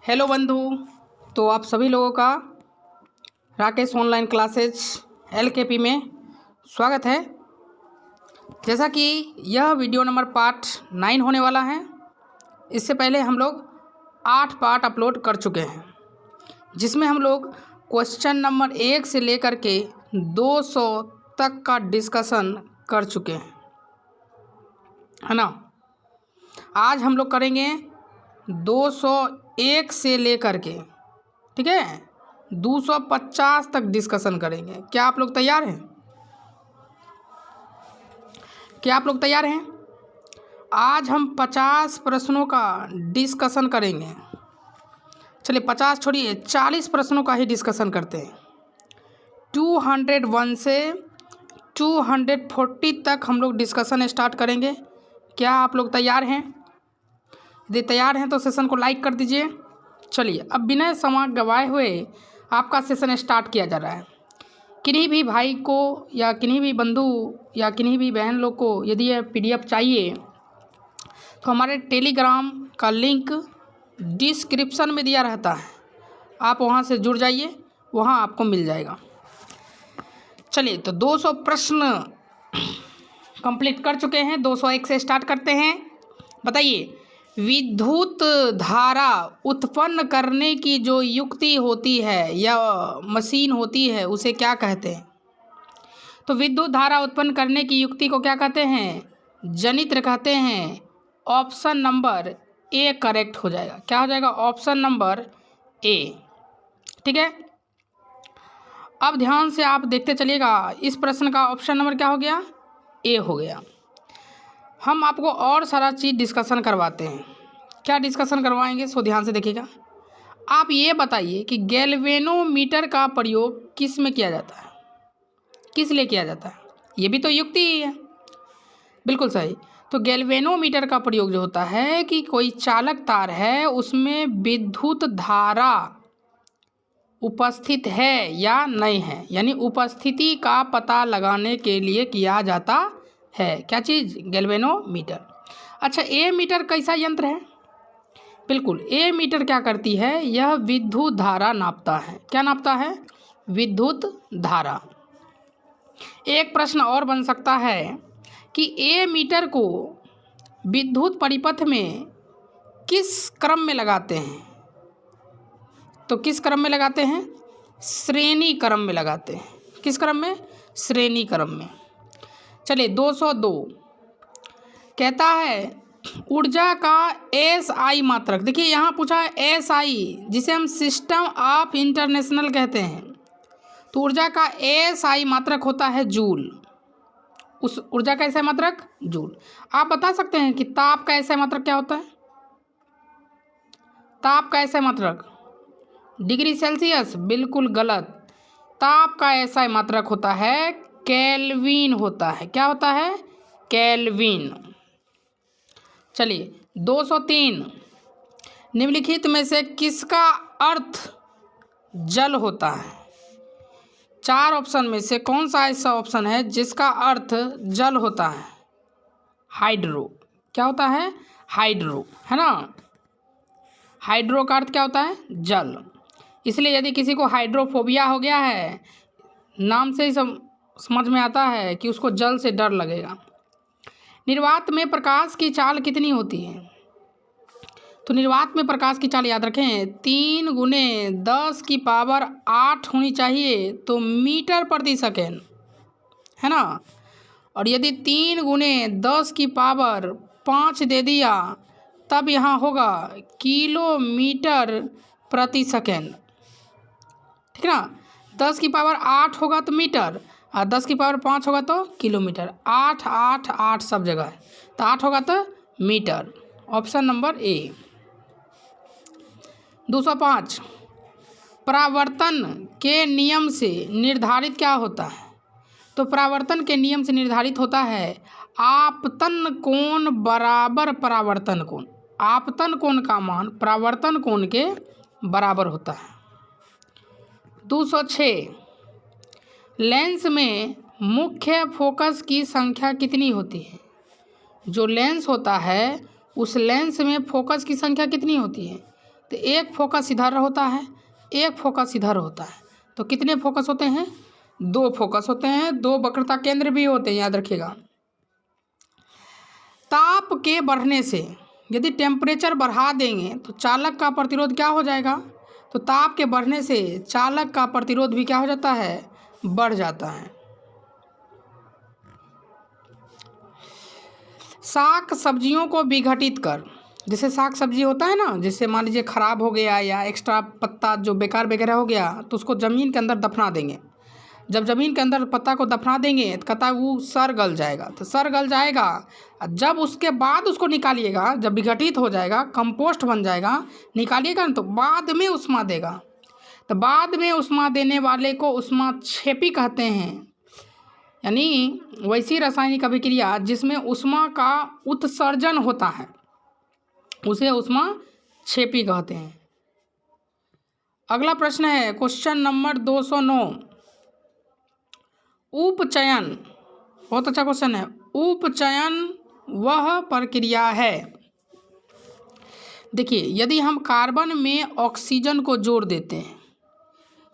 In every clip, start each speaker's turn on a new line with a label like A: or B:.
A: Hello बंधु। तो आप सभी लोगों का राकेश ऑनलाइन क्लासेज LKP में स्वागत है। जैसा कि यह वीडियो नंबर पार्ट 9 होने वाला है। इससे पहले हम लोग 8 पार्ट अपलोड कर चुके हैं, जिसमें हम लोग क्वेश्चन नंबर 1 से लेकर के 200 तक का डिस्कशन कर चुके हैं, है ना। आज हम लोग करेंगे 201 से लेकर के, ठीक है, 250 तक डिस्कशन करेंगे। क्या आप लोग तैयार हैं? क्या आप लोग तैयार हैं? आज हम 50 प्रश्नों का डिस्कशन करेंगे। चलिए 50 छोड़िए, 40 प्रश्नों का ही डिस्कशन करते हैं। 201 से 240 तक हम लोग डिस्कशन स्टार्ट करेंगे। क्या आप लोग तैयार हैं? यदि तैयार हैं तो सेशन को लाइक कर दीजिए। चलिए अब बिना समय गवाए हुए आपका सेशन स्टार्ट किया जा रहा है। किन्हीं भी भाई को या किन्हीं भी बंधु या किन्हीं भी बहन लोग को यदि यह PDF चाहिए तो हमारे टेलीग्राम का लिंक डिस्क्रिप्शन में दिया रहता है, आप वहां से जुड़ जाइए, वहां आपको मिल जाएगा। चलिए तो 200 प्रश्न कंप्लीट कर चुके हैं। 201 से स्टार्ट करते हैं। बताइए, विद्युत धारा उत्पन्न करने की जो युक्ति होती है या मशीन होती है उसे क्या कहते हैं? तो विद्युत धारा उत्पन्न करने की युक्ति को क्या कहते हैं? जनित्र कहते हैं। ऑप्शन नंबर A करेक्ट हो जाएगा। क्या हो जाएगा? ऑप्शन नंबर A, ठीक है। अब ध्यान से आप देखते चलिएगा। इस प्रश्न का ऑप्शन नंबर क्या हो गया? A हो गया। हम आपको और सारा चीज़ डिस्कशन करवाते हैं। क्या डिस्कशन करवाएंगे? सो ध्यान से देखिएगा। आप ये बताइए कि गैल्वेनोमीटर का प्रयोग किस में किया जाता है, किस लिए किया जाता है? ये भी तो युक्ति ही है। बिल्कुल सही। तो गैल्वेनोमीटर का प्रयोग जो होता है कि कोई चालक तार है, उसमें विद्युत धारा उपस्थित है या नहीं है, यानी उपस्थिति का पता लगाने के लिए किया जाता है। क्या चीज़? गैल्वेनोमीटर। अच्छा, ए मीटर कैसा यंत्र है? बिल्कुल, ए मीटर क्या करती है? यह विद्युत धारा नापता है। क्या नापता है? विद्युत धारा। एक प्रश्न और बन सकता है कि ए मीटर को विद्युत परिपथ में किस क्रम में लगाते हैं? तो किस क्रम में लगाते हैं? श्रेणी क्रम में लगाते हैं। किस क्रम में? श्रेणी क्रम में। चलिए 202 कहता है ऊर्जा का SI मात्रक। देखिए यहाँ पूछा है SI, जिसे हम सिस्टम ऑफ इंटरनेशनल कहते हैं। तो ऊर्जा का SI मात्रक होता है जूल। उस ऊर्जा का SI मात्रक जूल। आप बता सकते हैं कि ताप का SI मात्रक क्या होता है? ताप का SI मात्रक डिग्री सेल्सियस। बिल्कुल गलत। ताप का SI मात्रक होता है केल्विन होता है। क्या होता है? केल्विन। चलिए 203 निम्नलिखित में से किसका अर्थ जल होता है? 4 ऑप्शन में से कौन सा ऐसा ऑप्शन है जिसका अर्थ जल होता है? हाइड्रो। क्या होता है? हाइड्रो, है ना। हाइड्रो का अर्थ क्या होता है? जल। इसलिए यदि किसी को हाइड्रोफोबिया हो गया है, नाम से ही समझ में आता है कि उसको जल से डर लगेगा। निर्वात में प्रकाश की चाल कितनी होती है? तो निर्वात में प्रकाश की चाल याद रखें 3 × 10⁸ होनी चाहिए, तो मीटर प्रति सेकेंड, है ना। और यदि 3 × 10⁵ दे दिया तब यहाँ होगा किलोमीटर प्रति सेकेंड, ठीक ना। 10⁸ होगा तो मीटर, और 10⁵ होगा तो किलोमीटर। 8 8 8 सब जगह है, तो 8 होगा तो मीटर। Option number A। 205 परावर्तन के नियम से निर्धारित क्या होता है? तो परावर्तन के नियम से निर्धारित होता है आपतन कोण बराबर परावर्तन कोण। आपतन कोण का मान परावर्तन कोण के बराबर होता है। 206 लेंस में मुख्य फोकस की संख्या कितनी होती है? जो लेंस होता है उस लेंस में फोकस की संख्या कितनी होती है? तो एक फोकस इधर होता है, एक फोकस इधर होता है। तो कितने फोकस होते हैं? 2 फोकस होते हैं, 2 वक्रता केंद्र भी होते हैं, याद रखिएगा। ताप के बढ़ने से यदि टेम्परेचर बढ़ा देंगे तो चालक का प्रतिरोध क्या हो जाएगा? तो ताप के बढ़ने से चालक का प्रतिरोध भी क्या हो जाता है? बढ़ जाता है। साग सब्जियों को विघटित कर, जैसे साग सब्जी होता है ना, जैसे मान लीजिए खराब हो गया या एक्स्ट्रा पत्ता जो बेकार वगैरह हो गया तो उसको ज़मीन के अंदर दफना देंगे। जब ज़मीन के अंदर पत्ता को दफना देंगे तो कहता है वो सर गल जाएगा। तो सर गल जाएगा, जब उसके बाद उसको निकालिएगा, जब विघटित हो जाएगा, कंपोस्ट बन जाएगा, निकालिएगा ना तो बाद में उष्मा देगा। तो बाद में उष्मा देने वाले को ऊष्माक्षेपी कहते हैं, यानी वैसी रासायनिक अभिक्रिया जिसमें उष्मा का उत्सर्जन होता है उसे ऊष्माक्षेपी कहते हैं। अगला प्रश्न है क्वेश्चन नंबर 209। उपचयन, बहुत अच्छा क्वेश्चन है। उपचयन वह प्रक्रिया है, देखिए यदि हम कार्बन में ऑक्सीजन को जोड़ देते हैं,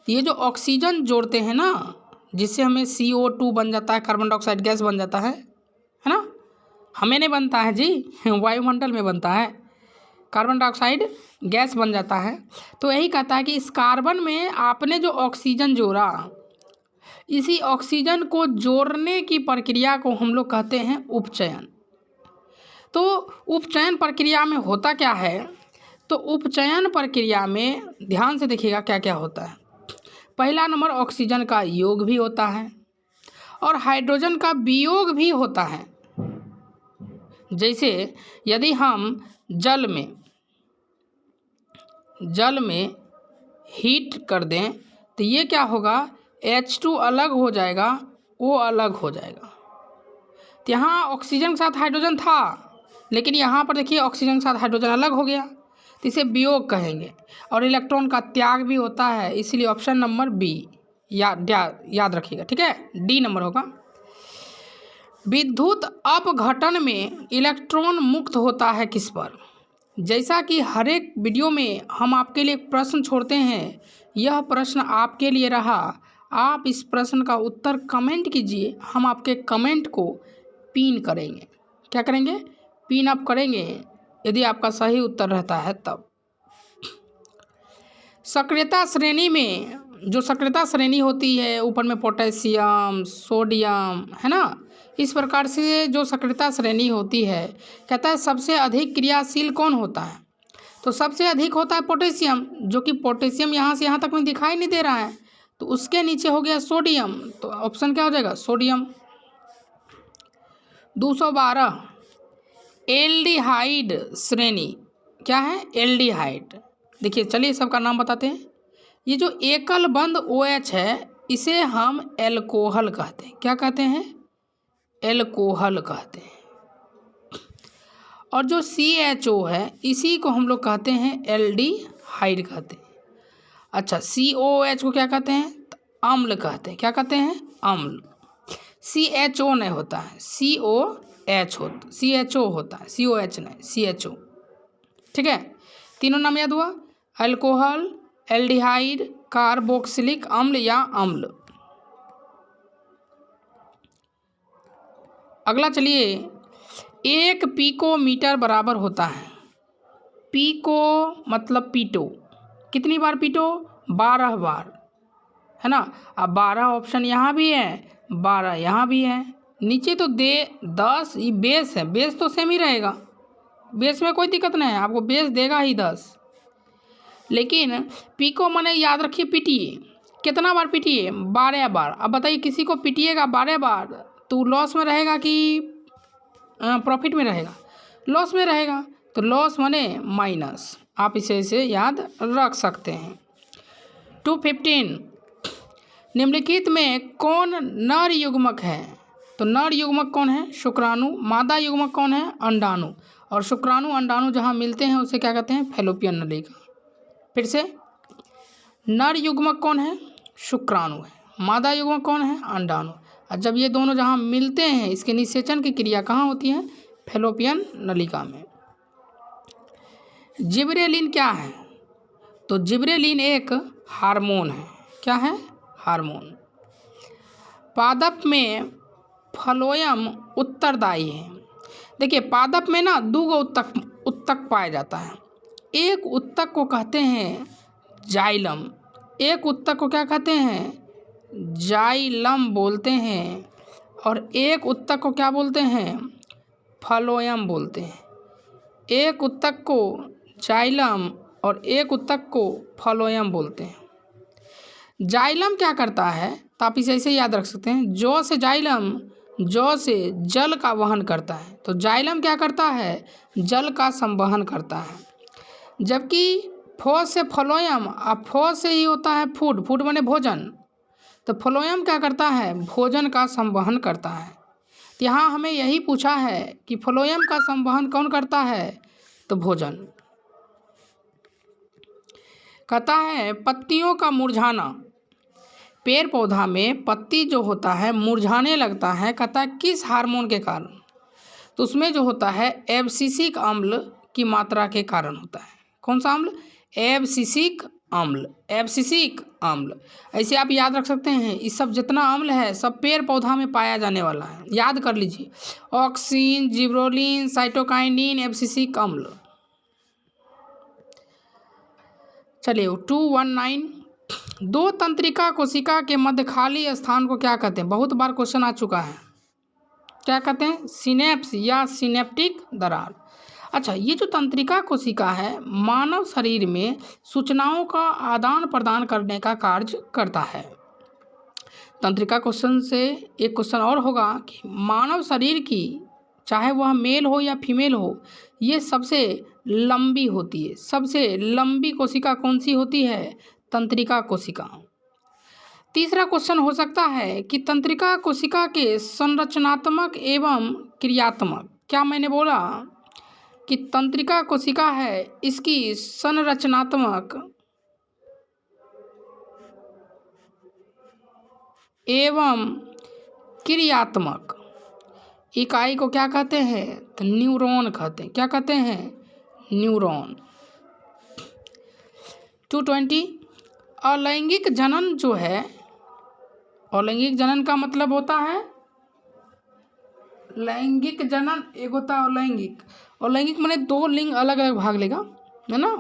A: ये जो ऑक्सीजन जोड़ते हैं ना, जिससे हमें CO2 बन जाता है, कार्बन डाइऑक्साइड गैस बन जाता है ना। हमें नहीं बनता है जी, वायुमंडल में बनता है, कार्बन डाइऑक्साइड गैस बन जाता है। तो यही कहता है कि इस कार्बन में आपने जो ऑक्सीजन जोड़ा, इसी ऑक्सीजन को जोड़ने की प्रक्रिया को हम लोग कहते हैं उपचयन। तो उपचयन प्रक्रिया में होता क्या है? तो उपचयन प्रक्रिया में ध्यान से देखिएगा क्या क्या होता है। पहला नंबर, ऑक्सीजन का योग भी होता है और हाइड्रोजन का वियोग भी होता है। जैसे यदि हम जल में हीट कर दें तो ये क्या होगा? H2 अलग हो जाएगा, O अलग हो जाएगा। तो यहाँ ऑक्सीजन के साथ हाइड्रोजन था, लेकिन यहाँ पर देखिए ऑक्सीजन के साथ हाइड्रोजन अलग हो गया, तो इसे वियोग कहेंगे। और इलेक्ट्रॉन का त्याग भी होता है, इसलिए ऑप्शन नंबर बी याद रखिएगा, ठीक है, डी नंबर होगा। विद्युत अपघटन में इलेक्ट्रॉन मुक्त होता है किस पर? जैसा कि हर एक वीडियो में हम आपके लिए प्रश्न छोड़ते हैं, यह प्रश्न आपके लिए रहा। आप इस प्रश्न का उत्तर कमेंट कीजिए, हम आपके कमेंट को पिन करेंगे। क्या करेंगे? पिन अप करेंगे, यदि आपका सही उत्तर रहता है तब। सक्रियता श्रेणी में जो सक्रियता श्रेणी होती है, ऊपर में पोटेशियम, सोडियम, है ना, इस प्रकार से जो सक्रियता श्रेणी होती है, कहता है सबसे अधिक क्रियाशील कौन होता है? तो सबसे अधिक होता है पोटेशियम, जो कि पोटेशियम यहाँ से यहाँ तक में दिखाई नहीं दे रहा है, तो उसके नीचे हो गया सोडियम, तो ऑप्शन क्या हो जाएगा? सोडियम। 212 एल्डिहाइड श्रेणी क्या है? एल्डिहाइड। देखिए चलिए सबका नाम बताते हैं। ये जो एकल बंध OH है, इसे हम एल्कोहल कहते हैं। क्या कहते हैं? एल्कोहल कहते हैं। और जो CHO है, इसी को हम लोग कहते हैं एल्डिहाइड कहते हैं। अच्छा, COH को क्या कहते हैं? अम्ल कहते हैं। क्या कहते हैं? अम्ल। CHO नहीं होता है, CHO होता है, COH नहीं, CHO। ठीक है, तीनों नाम याद हुआ? अल्कोहल, एल्डिहाइड, कार्बोक्सिलिक अम्ल या अम्ल। अगला चलिए, 1 पिकोमीटर बराबर होता है, पिको मतलब पीटो, कितनी बार पीटो? 12 बार, है ना। अब 12 ऑप्शन यहाँ भी है, 12 यहाँ भी है, नीचे तो दे 10, ये बेस है, बेस तो सेम ही रहेगा, बेस में कोई दिक्कत नहीं है, आपको बेस देगा ही 10। लेकिन पिको माने याद रखिए पीटिए, कितना बार पीटिए? 12 बार। अब बताइए किसी को पीटिएगा 12 बार तो लॉस में रहेगा कि प्रॉफिट में रहेगा? लॉस में रहेगा, तो लॉस माने माइनस, आप इसे याद रख सकते हैं। 215 निम्नलिखित में कौन नर युग्मक है? तो नर युग्मक कौन है? शुक्राणु। मादा युग्मक कौन है? अंडाणु। और शुक्राणु अंडाणु जहाँ मिलते हैं उसे क्या कहते हैं? फैलोपियन नलिका। फिर से, नर युग्मक कौन है? शुक्राणु है। मादा युग्मक कौन है? अंडाणु। और जब ये दोनों जहाँ मिलते हैं, इसके निषेचन की क्रिया कहाँ होती है? फैलोपियन नलिका में। जिबरेलिन क्या है? तो जिब्रेलिन एक हार्मोन है। क्या है? हार्मोन। पादप में फ्लोएम उत्तरदायी है। देखिए पादप में ना 2 उत्तक पाया जाता है। एक उत्तक को कहते हैं जाइलम, एक उत्तक को क्या कहते हैं? जाइलम बोलते हैं, और एक उत्तक को क्या बोलते हैं? फ्लोएम बोलते हैं। एक उत्तक को जाइलम और एक उत्तक को फ्लोएम बोलते हैं। जाइलम क्या करता है, तो आप इसे ऐसे याद रख सकते हैं, जौ से जाइलम, जौ से जल का वहन करता है। तो जाइलम क्या करता है? जल का संवहन करता है। जबकि फो से फ्लोएम, अब फो से ही होता है फूड, फूड माने भोजन, तो फ्लोएम क्या करता है? भोजन का संवहन करता है। तो यहाँ हमें यही पूछा है कि फ्लोएम का संवहन कौन करता है? तो भोजन। कहता है पत्तियों का मुरझाना, पेड़ पौधा में पत्ती जो होता है मुरझाने लगता है, कहता है किस हार्मोन के कारण? तो उसमें जो होता है एब्सिसिक अम्ल की मात्रा के कारण होता है। कौन सा अम्ल? एब्सिसिक अम्ल, एब्सिसिक अम्ल। ऐसे आप याद रख सकते हैं, इस सब जितना अम्ल है सब पेड़ पौधा में पाया जाने वाला है, याद कर लीजिए। ऑक्सीन, जिब्रेलिन, साइटोकाइनिन, एब्सिसिक अम्ल। चलिए 219, 2 तंत्रिका कोशिका के मध्य खाली स्थान को क्या कहते हैं? बहुत बार क्वेश्चन आ चुका है। क्या कहते हैं? सिनेप्स या सिनेप्टिक दरार। अच्छा, ये जो तंत्रिका कोशिका है मानव शरीर में सूचनाओं का आदान प्रदान करने का कार्य करता है। तंत्रिका क्वेश्चन से एक क्वेश्चन और होगा कि मानव शरीर की, चाहे वह मेल हो या फीमेल हो, ये सबसे लंबी होती है। सबसे लंबी कोशिका कौन सी होती है? तंत्रिका कोशिका। तीसरा क्वेश्चन हो सकता है कि तंत्रिका कोशिका के संरचनात्मक एवं क्रियात्मक, क्या मैंने बोला कि तंत्रिका कोशिका है, इसकी संरचनात्मक एवं क्रियात्मक इकाई को क्या कहते हैं? तो न्यूरॉन कहते हैं। क्या कहते हैं? न्यूरॉन। 220, अलैंगिक जनन जो है, अलैंगिक जनन का मतलब होता है लैंगिक जनन, एक होता है अलैंगिक। अलैंगिक माने 2 लिंग अलग अलग भाग लेगा, है ना।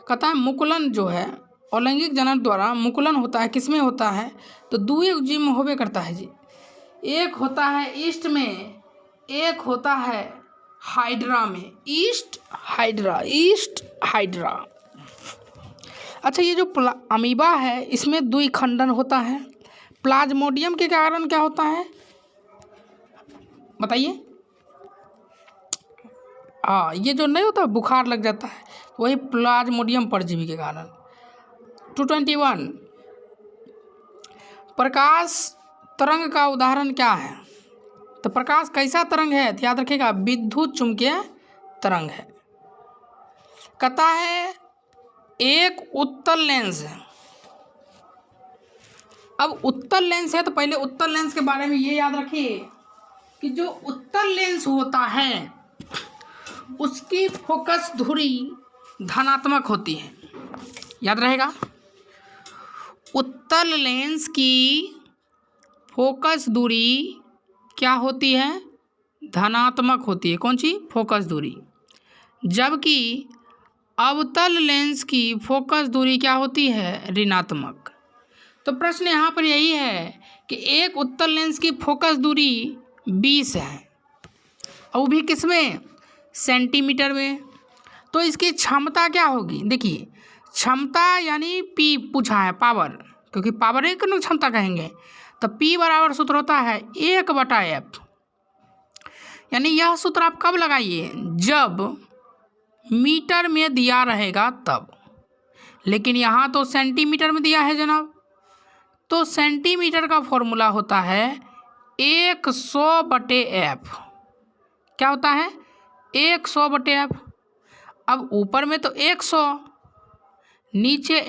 A: कहता है मुकुलन जो है, अलैंगिक जनन द्वारा मुकुलन होता है, किसमें होता है? तो 2 जीव में होबे करता है जी। एक होता है ईस्ट में, एक होता है हाइड्रा में। East hydra, east hydra. अच्छा, ये जो अमीबा है इसमें द्विखंडन होता है। प्लाज्मोडियम के कारण क्या होता है बताइए? हाँ, ये जो नहीं होता बुखार लग जाता है, वही प्लाज्मोडियम परजीवी के कारण। 221, प्रकाश तरंग का उदाहरण क्या है? तो प्रकाश कैसा तरंग है? तो याद रखिएगा विद्युत चुंबकीय तरंग है। कहता है एक उत्तल लेंस है। अब उत्तल लेंस है तो पहले उत्तल लेंस के बारे में ये याद रखिए कि जो उत्तल लेंस होता है उसकी फोकस धुरी धनात्मक होती है। याद रहेगा, उत्तल लेंस की फोकस दूरी क्या होती है? धनात्मक होती है। कौन सी? फोकस दूरी। जबकि अवतल लेंस की फोकस दूरी क्या होती है? ऋणात्मक। तो प्रश्न यहाँ पर यही है कि एक उत्तल लेंस की फोकस दूरी 20 है, और वो भी किसमें? सेंटीमीटर में। तो इसकी क्षमता क्या होगी? देखिए, क्षमता यानी पी पूछा है, पावर, क्योंकि पावर एक न क्षमता कहेंगे, तो पी बराबर सूत्र होता है 1/f। यानी यह सूत्र आप कब लगाइए? जब मीटर में दिया रहेगा तब। लेकिन यहाँ तो सेंटीमीटर में दिया है जनाब, तो सेंटीमीटर का फॉर्मूला होता है 100/f। क्या होता है? 100/f। अब ऊपर में तो 100, नीचे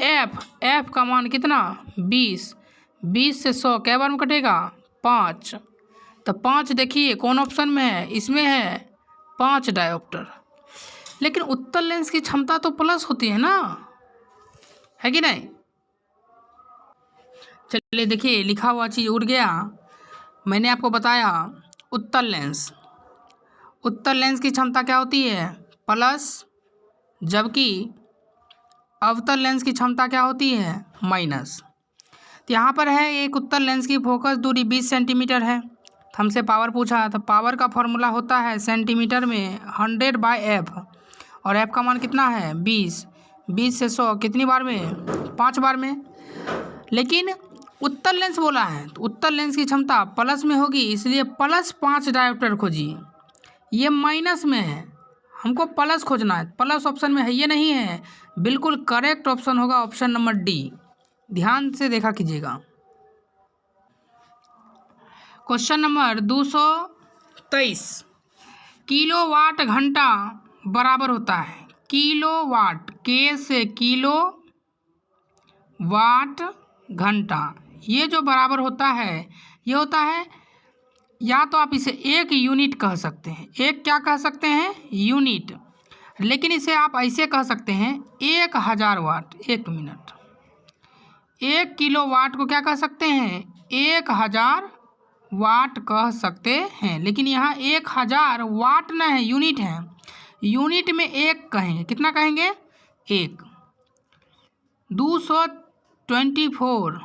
A: f का मान कितना? 20। 20 से 100 कै बार में कटेगा? 5। तो 5 देखिए कौन ऑप्शन में है? इसमें है 5 डायोप्टर। लेकिन उत्तल लेंस की क्षमता तो प्लस होती है ना, है कि नहीं। चलिए देखिए, लिखा हुआ चीज़ उड़ गया। मैंने आपको बताया उत्तल लेंस, उत्तल लेंस की क्षमता क्या होती है प्लस, जबकि अवतल लेंस की क्षमता क्या होती है माइनस। तो यहाँ पर है एक उत्तल लेंस की फोकस दूरी 20 सेंटीमीटर है। हमसे पावर पूछा, तो पावर का फॉर्मूला होता है सेंटीमीटर में 100/f, और f का मान कितना है 20, 20 से 100 कितनी बार में 5 बार में। लेकिन उत्तल लेंस बोला है तो उत्तल लेंस की क्षमता प्लस में होगी, इसलिए +5 डायोप्टर खोजिए। ये माइनस में है, हमको प्लस खोजना है, प्लस ऑप्शन में है, ये नहीं है। बिल्कुल करेक्ट ऑप्शन होगा ऑप्शन नंबर डी। ध्यान से देखा कीजिएगा। क्वेश्चन नंबर 223, किलोवाट घंटा बराबर होता है किलोवाट, के से किलो वाट घंटा, ये जो बराबर होता है ये होता है, या तो आप इसे एक यूनिट कह सकते हैं, एक क्या कह सकते हैं यूनिट, लेकिन इसे आप ऐसे कह सकते हैं 1000 वाट 1 मिनट। 1 किलोवाट को क्या कह सकते हैं 1000 वाट कह सकते हैं, लेकिन यहाँ 1000 वाट न है, यूनिट है। यूनिट में एक कहेंगे, कितना कहेंगे 1। 224,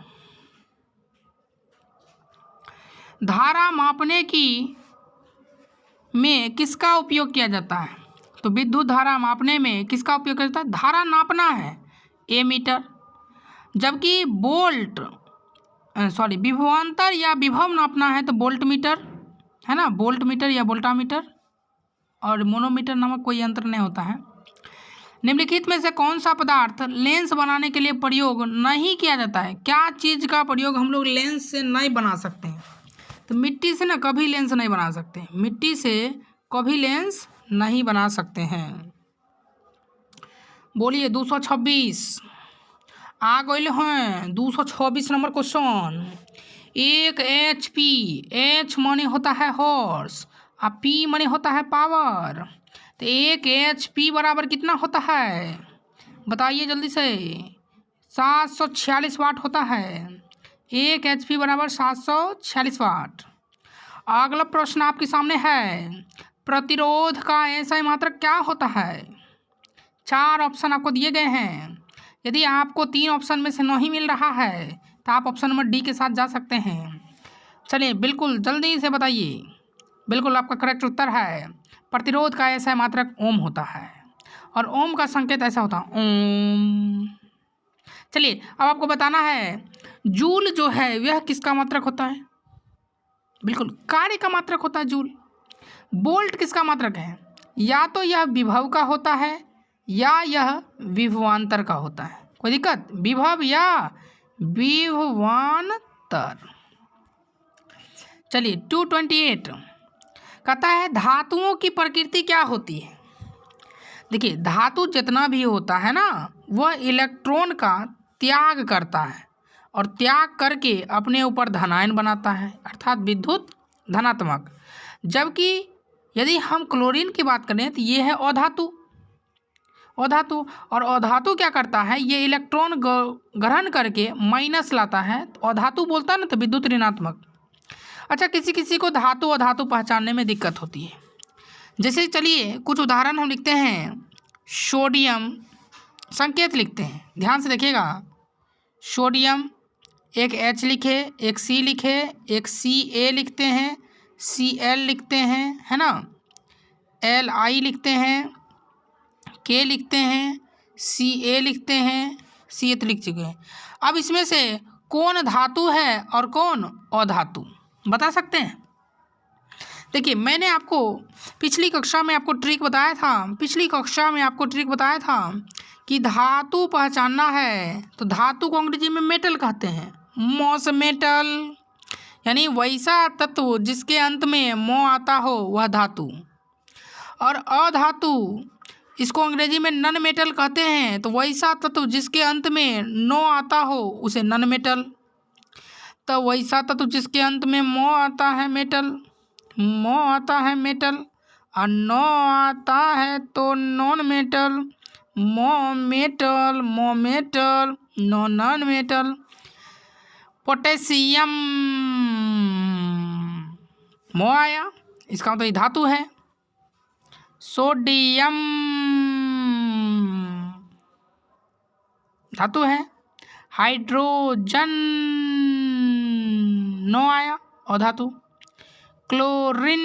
A: धारा मापने की में किसका उपयोग किया जाता है। तो विद्युत धारा मापने में किसका उपयोग किया जाता है, धारा नापना है एमीटर, जबकि विभवांतर या विभव नापना है तो वोल्ट मीटर, है ना, वोल्ट मीटर या वोल्टामीटर, और मोनोमीटर नामक कोई यंत्र नहीं होता है। निम्नलिखित में से कौन सा पदार्थ लेंस बनाने के लिए प्रयोग नहीं किया जाता है। क्या चीज़ का प्रयोग हम लोग लेंस से नहीं बना सकते हैं, तो मिट्टी से ना कभी लेंस नहीं बना सकते, मिट्टी से कभी लेंस नहीं बना सकते हैं। बोलिए 226 आ गए हैं, 226 नंबर क्वेश्चन। 1 HP, H माने होता है हॉर्स और P माने होता है पावर, तो 1 HP बराबर कितना होता है बताइए जल्दी से, 746 वाट होता है। 1 HP बराबर 746 वाट। अगला प्रश्न आपके सामने है, प्रतिरोध का ऐसा मात्रक क्या होता है। 4 ऑप्शन आपको दिए गए हैं, यदि आपको 3 ऑप्शन में से नहीं मिल रहा है तो आप ऑप्शन नंबर डी के साथ जा सकते हैं। चलिए बिल्कुल जल्दी से बताइए, बिल्कुल आपका करेक्ट उत्तर है प्रतिरोध का ऐसा मात्रक ओम होता है, और ओम का संकेत ऐसा होता है ओम। चलिए अब आपको बताना है जूल जो है वह किसका मात्रक होता है, बिल्कुल कार्य का मात्रक होता है जूल। वोल्ट किसका मात्रक है, या तो यह विभव का होता है या यह विभवांतर का होता है, कोई दिक्कत, विभव या विभवांतर। चलिए 228 कहता है धातुओं की प्रकृति क्या होती है। देखिए धातु जितना भी होता है ना वह इलेक्ट्रॉन का त्याग करता है, और त्याग करके अपने ऊपर धनायन बनाता है, अर्थात विद्युत धनात्मक। जबकि यदि हम क्लोरीन की बात करें तो ये है अधातु, अधातु, और अधातु क्या करता है, ये इलेक्ट्रॉन ग्रहण करके माइनस लाता है, तो अधातु बोलता है ना तो विद्युत ऋणात्मक। अच्छा, किसी किसी को धातु अधातु पहचानने में दिक्कत होती है, जैसे चलिए कुछ उदाहरण हम लिखते हैं। सोडियम संकेत लिखते हैं, ध्यान से देखिएगा। सोडियम एक H लिखे, एक C लिखे, एक Ca लिखते हैं, Cl लिखते हैं, है ना, Li लिखते हैं, K लिखते हैं, Ca लिखते हैं, C तो लिख चुके हैं। अब इसमें से कौन धातु है और कौन अधातु बता सकते हैं। देखिए मैंने आपको पिछली कक्षा में आपको ट्रिक बताया था, कि धातु पहचानना है तो धातु को अंग्रेजी में मेटल कहते हैं, मॉस मेटल, यानी वैसा तत्व जिसके अंत में मो आता हो वह धातु। और अधातु इसको अंग्रेजी में नन मेटल कहते हैं, तो वैसा तत्व जिसके अंत में नो आता हो उसे नन मेटल, तो वैसा तत्व जिसके अंत में मो आता है मेटल, और नो आता है तो non metal, metal, non metal. Potassium, मो आया, इसका मतलब ये धातु है। सोडियम, धातु है। हाइड्रोजन, नो आया, और धातु। क्लोरीन,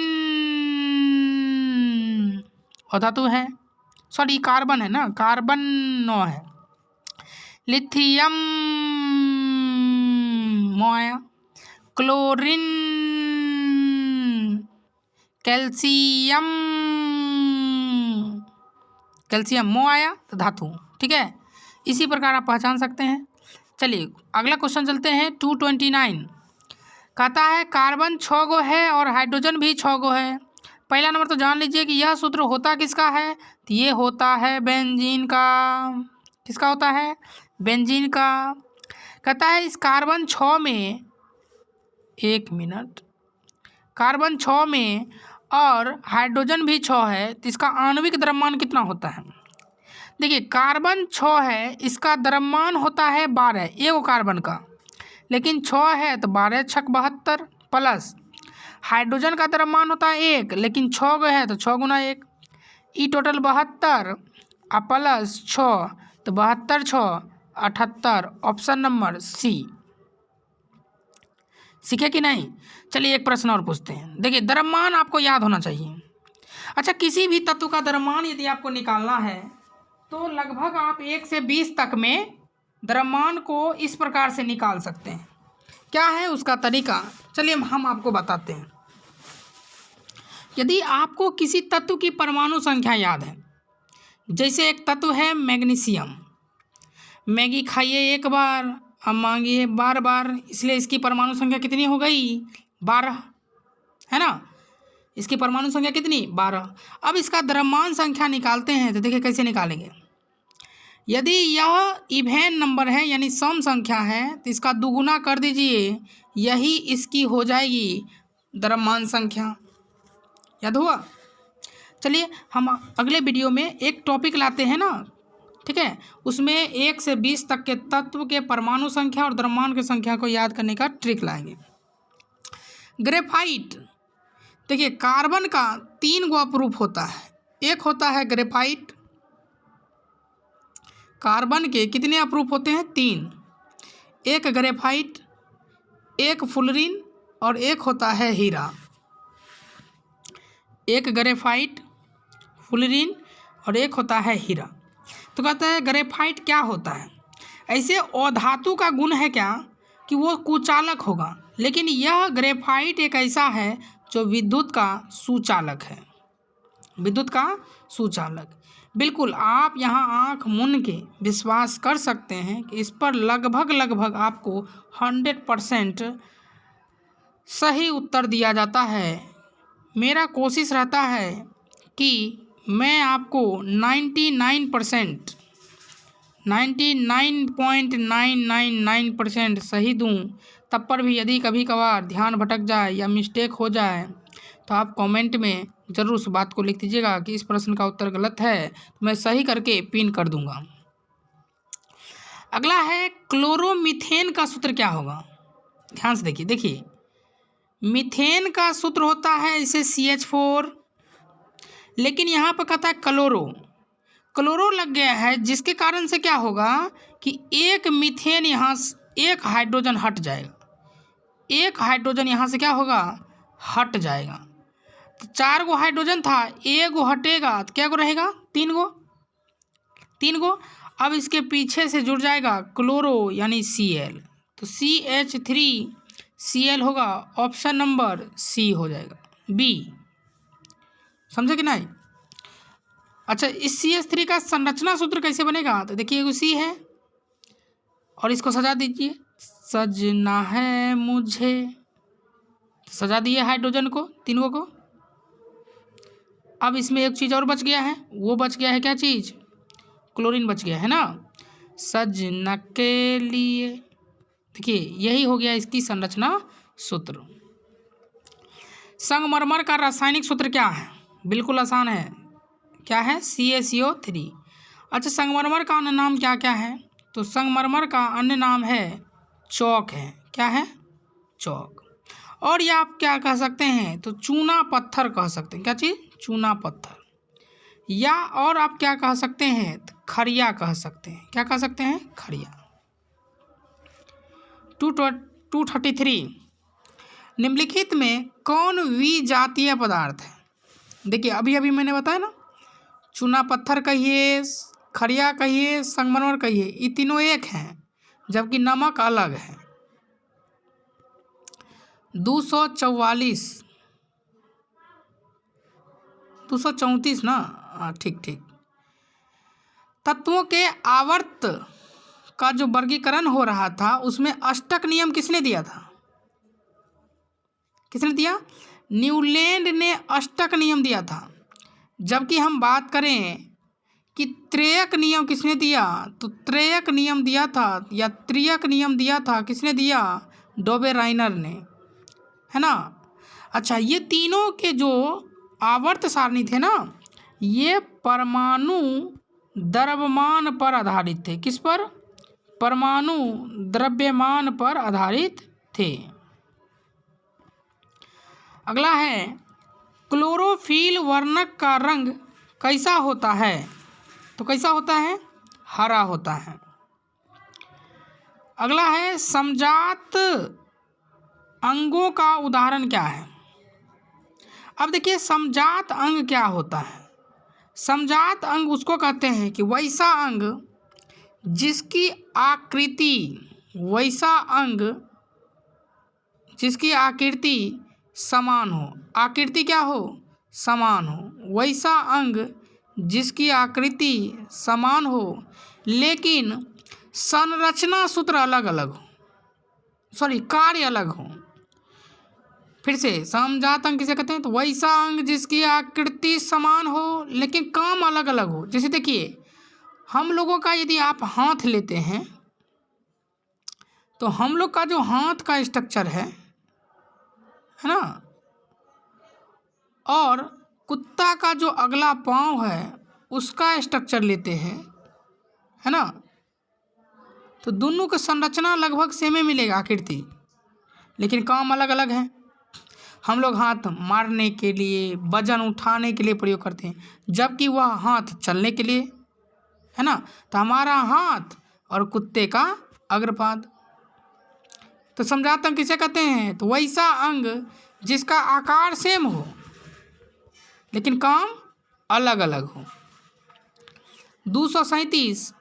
A: और धातु है। सॉरी कार्बन है ना, कार्बन नो है। लिथियम, मो आया। क्लोरीन, कैल्शियम, मो आया, तो धातु। ठीक है, इसी प्रकार आप पहचान सकते हैं। चलिए अगला क्वेश्चन चलते हैं। 229 कहता है कार्बन 6 गो है और हाइड्रोजन भी 6 गो है। पहला नंबर तो जान लीजिए कि यह सूत्र होता किसका है, तो ये होता है बेंजीन का। किसका होता है, बेंजीन का। कहता है इस कार्बन 6 में, 1 मिनट, कार्बन 6 में और हाइड्रोजन भी 6 है, तो इसका आणविक द्रव्यमान कितना होता है। देखिए कार्बन 6 है, इसका द्रव्यमान होता है 12, एक कार्बन का, लेकिन 6 है तो 12 छक 72 प्लस हाइड्रोजन का द्रव्यमान होता है 1, लेकिन 6 गो है तो 6 गुना 1, ई टोटल 72 और प्लस 6, तो 72 6 78। Option number C. सीखे कि नहीं। चलिए एक प्रश्न और पूछते हैं। देखिए द्रव्यमान आपको याद होना चाहिए। अच्छा, किसी भी तत्व का द्रव्यमान यदि आपको निकालना है तो लगभग आप 1 से 20 तक में द्रव्यमान को इस प्रकार से निकाल सकते हैं। क्या है उसका तरीका, चलिए हम आपको बताते हैं। यदि आपको किसी तत्व की परमाणु संख्या याद है, जैसे एक तत्व है मैग्नीशियम, मैगी खाइए एक बार अब मांगिए बार बार, इसलिए इसकी परमाणु संख्या कितनी हो गई, 12, है ना। इसकी परमाणु संख्या कितनी, 12। अब इसका द्रव्यमान संख्या निकालते हैं तो देखिए कैसे निकालेंगे। यदि यह इवेन नंबर है यानी सम संख्या है तो इसका दुगुना कर दीजिए, यही इसकी हो जाएगी द्रव्यमान संख्या। याद हुआ। चलिए हम अगले वीडियो में एक टॉपिक लाते हैं ना, ठीक है, उसमें 1 से 20 तक के तत्व के परमाणु संख्या और द्रव्यमान की संख्या को याद करने का ट्रिक लाएंगे। ग्रेफाइट, देखिए कार्बन का 3 गो अपरूप होता है। एक होता है ग्रेफाइट, कार्बन के कितने अपरूप होते हैं, 3। एक ग्रेफाइट, एक फुलरिन और एक होता है हीरा। एक ग्रेफाइट, फुलरिन और एक होता है हीरा। तो कहते हैं ग्रेफाइट क्या होता है, ऐसे अधातु का गुण है क्या कि वो कुचालक होगा, लेकिन यह ग्रेफाइट एक ऐसा है जो विद्युत का सुचालक है। विद्युत का सुचालक, बिल्कुल आप यहाँ आँख मूंद के विश्वास कर सकते हैं कि इस पर लगभग आपको 100% सही उत्तर दिया जाता है। मेरा कोशिश रहता है कि मैं आपको 99.999% सही दूं, तब पर भी यदि कभी कभार ध्यान भटक जाए या मिस्टेक हो जाए तो आप कमेंट में ज़रूर उस बात को लिख दीजिएगा कि इस प्रश्न का उत्तर गलत है, तो मैं सही करके पिन कर दूंगा। अगला है क्लोरोमीथेन का सूत्र क्या होगा, ध्यान से देखिए मीथेन का सूत्र होता है इसे CH4, लेकिन यहाँ पर कहता है क्लोरो लग गया है, जिसके कारण से क्या होगा कि एक मीथेन यहाँ एक हाइड्रोजन हट जाएगा, एक हाइड्रोजन यहाँ से क्या होगा, हट जाएगा। तो 4 गो हाइड्रोजन था, 1 गो हटेगा तो क्या गो रहेगा, 3 गो। अब इसके पीछे से जुड़ जाएगा क्लोरो यानी Cl, तो CH3Cl होगा। ऑप्शन नंबर सी हो जाएगा, बी। समझे कि नहीं। अच्छा, इस CH3 का संरचना सूत्र कैसे बनेगा, तो देखिए उसी है और इसको सजा दीजिए, सजना है मुझे, सजा दिए हाइड्रोजन को, 3 को। अब इसमें एक चीज़ और बच गया है, वो बच गया है क्या चीज़, क्लोरीन बच गया है ना, सजना के लिए। देखिए यही हो गया इसकी संरचना सूत्र। संगमरमर का रासायनिक सूत्र क्या है, बिल्कुल आसान है, क्या है, CaCO3। अच्छा, संगमरमर का अन्य नाम क्या क्या है? तो संगमरमर का अन्य नाम है चौक है। क्या है? चौक। और ये आप क्या कह सकते हैं? तो चूना पत्थर कह सकते हैं। क्या चीज़? चूना पत्थर। या और आप क्या कह सकते हैं? तो खड़िया कह सकते हैं। क्या कह सकते हैं? खड़िया। 233 निम्नलिखित में कौन विजातीय पदार्थ है? देखिए अभी अभी मैंने बताया ना, चूना पत्थर कहिए, खड़िया कहिए, संगमरमर कहिए, ये तीनों एक हैं, जबकि नमक अलग है। 234 234 ना? हाँ, ठीक ठीक। तत्वों के आवर्त का जो वर्गीकरण हो रहा था उसमें अष्टक नियम किसने दिया था? किसने दिया? न्यूलैंड ने अष्टक नियम दिया था। जबकि हम बात करें कि त्रेयक नियम किसने दिया? तो त्रेयक नियम दिया था या त्रियक नियम दिया था, किसने दिया? डोबेराइनर ने, है ना। अच्छा, ये तीनों के जो आवर्त सारणी थे ना, ये परमाणु द्रव्यमान पर आधारित थे। किस पर? परमाणु द्रव्यमान पर आधारित थे। अगला है, क्लोरोफिल वर्णक का रंग कैसा होता है? तो कैसा होता है? हरा होता है। अगला है, समजात अंगों का उदाहरण क्या है? अब देखिए समजात अंग क्या होता है। समजात अंग उसको कहते हैं कि वैसा अंग जिसकी आकृति, वैसा अंग जिसकी आकृति समान हो। आकृति क्या हो? समान हो। वैसा अंग जिसकी आकृति समान हो लेकिन संरचना सूत्र अलग अलग हो, कार्य अलग हो। फिर से, समजात अंग किसे कहते हैं? तो वैसा अंग जिसकी आकृति समान हो लेकिन काम अलग अलग हो। जैसे देखिए, हम लोगों का यदि आप हाथ लेते हैं तो हम लोग का जो हाथ का स्ट्रक्चर है ना, और कुत्ता का जो अगला पाँव है उसका स्ट्रक्चर लेते हैं, है ना, तो दोनों का संरचना लगभग सेम ही मिलेगा आकृति, लेकिन काम अलग अलग है। हम लोग हाथ मारने के लिए, वजन उठाने के लिए प्रयोग करते हैं, जबकि वह हाथ चलने के लिए, है ना। तो हमारा हाथ और कुत्ते का अग्रपाद। तो समजात अंग किसे कहते हैं? तो वैसा अंग जिसका आकार सेम हो लेकिन काम अलग अलग हो। 237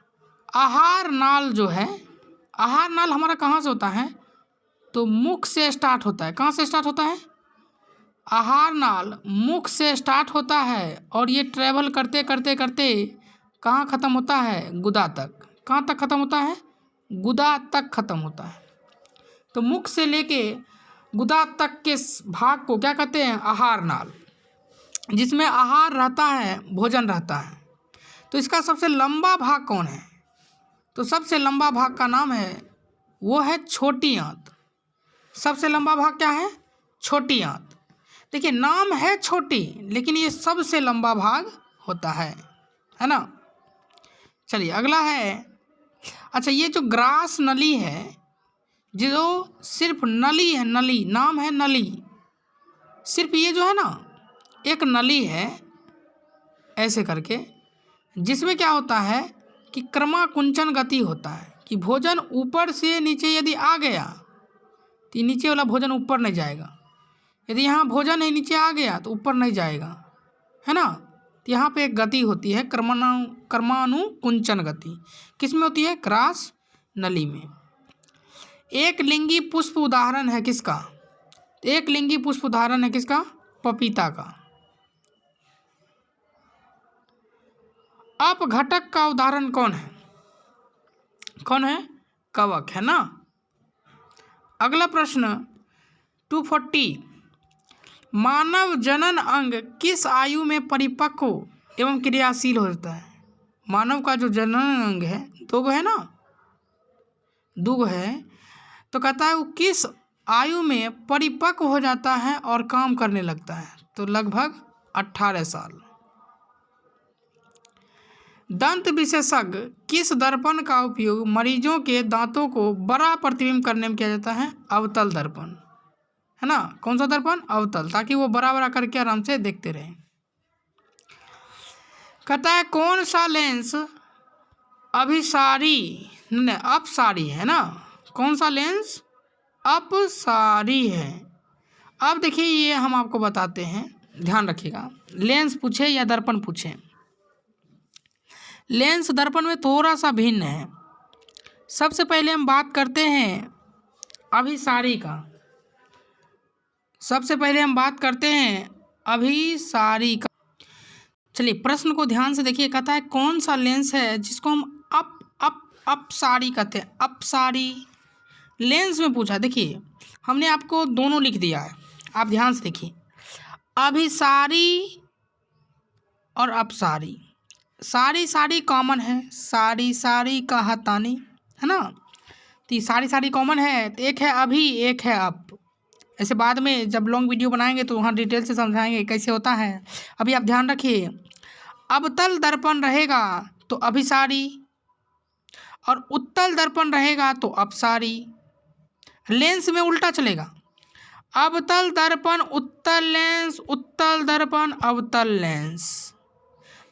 A: आहार नाल जो है, आहार नाल हमारा कहाँ से होता है? तो मुख से स्टार्ट होता है। कहाँ से स्टार्ट होता है? आहार नाल मुख से स्टार्ट होता है और ये ट्रैवल करते करते करते कहाँ ख़त्म होता है? गुदा तक। कहाँ तक ख़त्म होता है? गुदा तक ख़त्म होता है। तो मुख से लेके गुदा तक के भाग को क्या कहते हैं? आहार नाल, जिसमें आहार रहता है, भोजन रहता है। तो इसका सबसे लंबा भाग कौन है? तो सबसे लंबा भाग का नाम है, वो है छोटी आंत। सबसे लंबा भाग क्या है? छोटी आंत। देखिए नाम है छोटी लेकिन ये सबसे लंबा भाग होता है ना। चलिए अगला है, अच्छा ये जो ग्रास नली है, जो सिर्फ नली है, नली नाम है नली, सिर्फ ये जो है ना एक नली है ऐसे करके, जिसमें क्या होता है कि क्रमाकुंचन गति होता है, कि भोजन ऊपर से नीचे यदि आ गया तो नीचे वाला भोजन ऊपर नहीं जाएगा, यदि यहाँ भोजन है नीचे आ गया तो ऊपर नहीं जाएगा, है ना। तो यहाँ पे एक गति होती है क्रमानुकुंचन गति। किस में होती है? ग्रास नली में। एक लिंगी पुष्प उदाहरण है किसका? एक लिंगी पुष्प उदाहरण है किसका? पपीता का। अपघटक का उदाहरण कौन है? कौन है? कवक, है ना। अगला प्रश्न 240 मानव जनन अंग किस आयु में परिपक्व एवं क्रियाशील होता है? मानव का जो जनन अंग है, दो गो है ना, दो गो है, तो कहता है वो किस आयु में परिपक्व हो जाता है और काम करने लगता है? तो लगभग 18 साल। दंत विशेषज्ञ किस दर्पण का उपयोग मरीजों के दांतों को बड़ा प्रतिबिंब करने में किया जाता है? अवतल दर्पण, है ना। कौन सा दर्पण? अवतल, ताकि वो बड़ा बड़ा करके आराम से देखते रहें। कहता है कौन सा लेंस अपसारी है ना। कौन सा लेंस अपसारी है? अब देखिए ये हम आपको बताते हैं, ध्यान रखिएगा। लेंस पूछे या दर्पण पूछे, लेंस दर्पण में थोड़ा सा भिन्न है। सबसे पहले हम बात करते हैं अभिसारी का। अभिसारी का। चलिए प्रश्न को ध्यान से देखिए। कहता है कौन सा लेंस है जिसको हम अपसारी कहते हैं? अपसारी लेंस में पूछा। देखिए हमने आपको दोनों लिख दिया है, आप ध्यान से देखिए। अभिसारी और अपसारी, सारी कॉमन है, सारी कहतानी, है ना। तो ये सारी कॉमन है, तो एक है अभी, एक है अप। ऐसे बाद में जब लॉन्ग वीडियो बनाएंगे तो वहाँ डिटेल से समझाएंगे कैसे होता है। अभी आप ध्यान रखिए, अवतल दर्पण रहेगा तो अभिसारी और उत्तल दर्पण रहेगा तो अपसारी। लेंस में उल्टा चलेगा, अवतल दर्पण उत्तल लेंस, उत्तल दर्पण अवतल लेंस।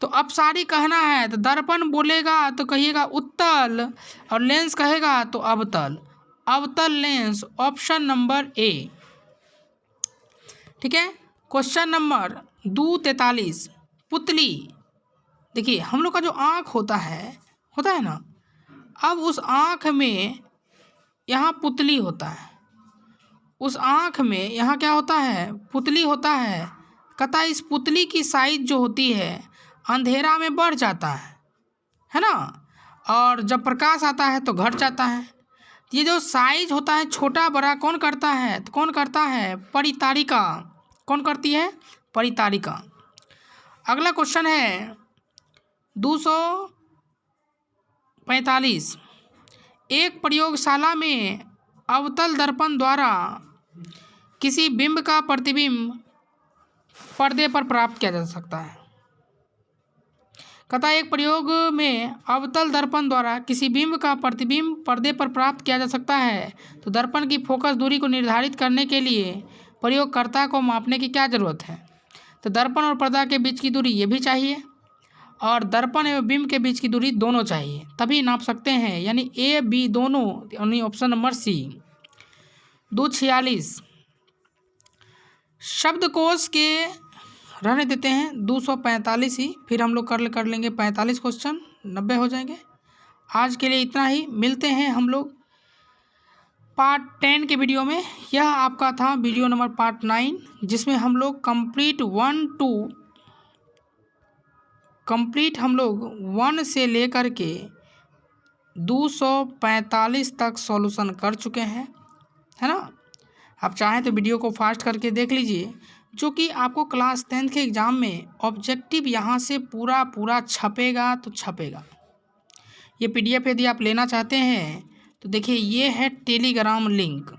A: तो अपसारी कहना है तो दर्पण बोलेगा तो कहिएगा उत्तल और लेंस कहेगा तो अवतल। अवतल लेंस, ऑप्शन नंबर ए। ठीक है। क्वेश्चन नंबर 243, पुतली। देखिए हम लोग का जो आँख होता है ना, अब उस आँख में यहाँ पुतली होता है, उस आँख में यहाँ क्या होता है? पुतली होता है। कहता है इस पुतली की साइज जो होती है अंधेरा में बढ़ जाता है ना, और जब प्रकाश आता है तो घट जाता है। ये जो साइज होता है छोटा बड़ा कौन करता है? तो कौन करता है? परितारिका। कौन करती है? परितारिका। अगला क्वेश्चन है 245, एक प्रयोगशाला में अवतल दर्पण द्वारा किसी बिंब का प्रतिबिंब पर्दे पर प्राप्त किया जा सकता है। कहता है एक प्रयोग में अवतल दर्पण द्वारा किसी बिंब का प्रतिबिंब पर्दे पर प्राप्त किया जा सकता है, तो दर्पण की फोकस दूरी को निर्धारित करने के लिए प्रयोगकर्ता को मापने की क्या ज़रूरत है? तो दर्पण और पर्दा के बीच की दूरी ये भी चाहिए और दर्पण एवं बिंब के बीच की दूरी दोनों चाहिए, तभी नाप सकते हैं, यानी ए बी दोनों, यानी ऑप्शन नंबर सी। 246, शब्दकोश के रहने देते हैं 245 ही, फिर हम लोग कर लेंगे 45 क्वेश्चन, 90 हो जाएंगे। आज के लिए इतना ही, मिलते हैं हम लोग पार्ट 10 के वीडियो में। यह आपका था वीडियो नंबर पार्ट 9, जिसमें हम लोग कंप्लीट 1 से लेकर के 245 तक सॉल्यूशन कर चुके हैं, है ना। आप चाहें तो वीडियो को फास्ट करके देख लीजिए, जो कि आपको क्लास 10th के एग्ज़ाम में ऑब्जेक्टिव यहाँ से पूरा छपेगा तो छपेगा। ये PDF यदि आप लेना चाहते हैं तो देखिए ये है टेलीग्राम लिंक,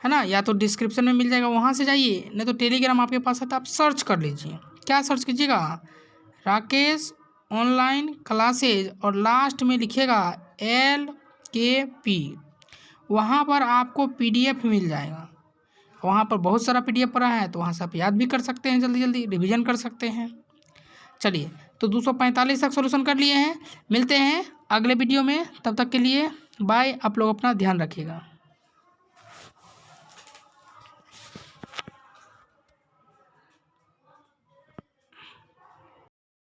A: है ना, या तो डिस्क्रिप्शन में मिल जाएगा, वहाँ से जाइए, नहीं तो टेलीग्राम आपके पास है तो आप सर्च कर लीजिए। क्या सर्च कीजिएगा? राकेश ऑनलाइन क्लासेज, और लास्ट में लिखिएगा LKP। वहाँ पर आपको PDF मिल जाएगा। वहाँ पर बहुत सारा PDF पड़ा है, तो वहाँ से आप याद भी कर सकते हैं, जल्दी रिवीजन कर सकते हैं। चलिए तो 245 तक सॉल्यूशन कर लिए हैं। मिलते हैं अगले वीडियो में, तब तक के लिए बाय। आप लोग अपना ध्यान रखिएगा।